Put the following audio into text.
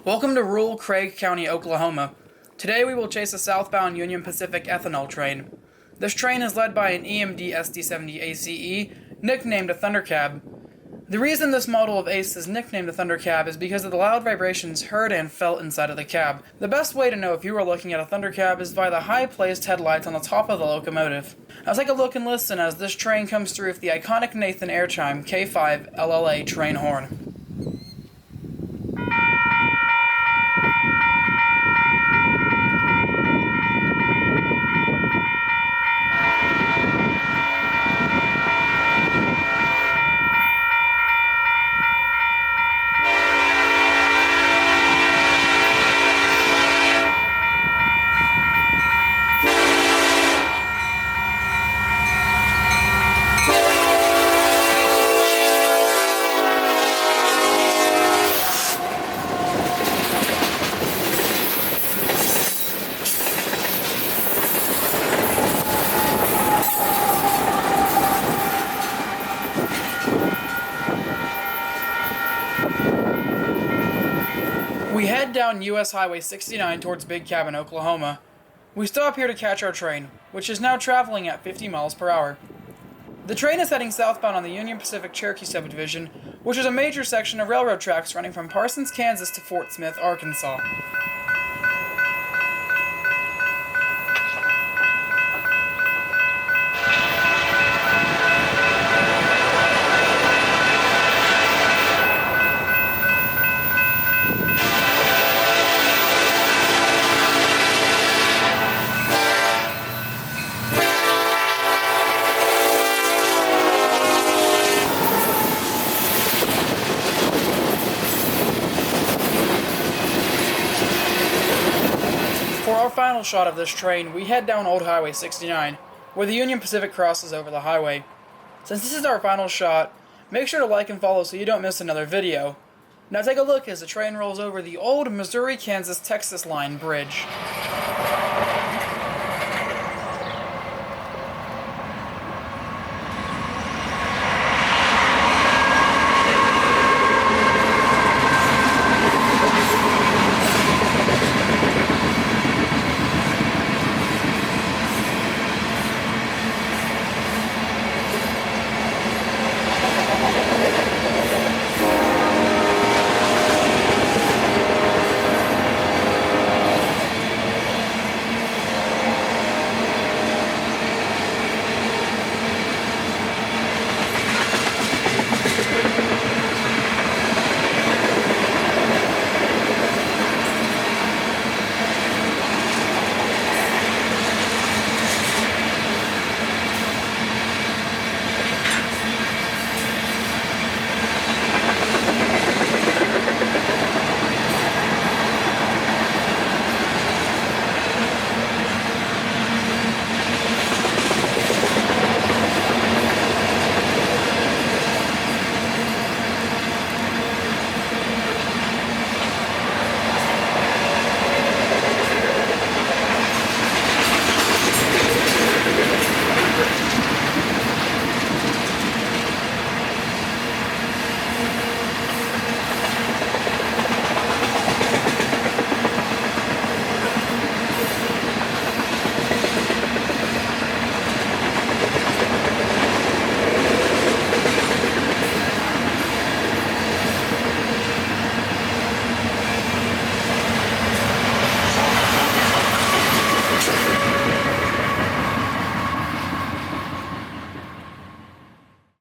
Welcome to rural Craig County, Oklahoma. Today we will chase a southbound Union Pacific ethanol train. This train is led by an EMD SD70ACe, nicknamed a Thundercab. The reason this model of ACE is nicknamed a Thundercab is because of the loud vibrations heard and felt inside of the cab. The best way to know if you are looking at a Thundercab is by the high-placed headlights on the top of the locomotive. Now take a look and listen as this train comes through with the iconic Nathan air chime K5 LLA train horn. We head down US Highway 69 towards Big Cabin, Oklahoma. We stop here to catch our train, which is now traveling at 50 miles per hour. The train is heading southbound on the Union Pacific Cherokee Sub, which is a major section of railroad tracks running from Parsons, Kansas to Fort Smith, Arkansas. For our final shot of this train, we head down Old Highway 69, where the Union Pacific crosses over the highway. Since this is our final shot, make sure to like and follow so you don't miss another video. Now take a look as the train rolls over the old Missouri-Kansas-Texas line bridge.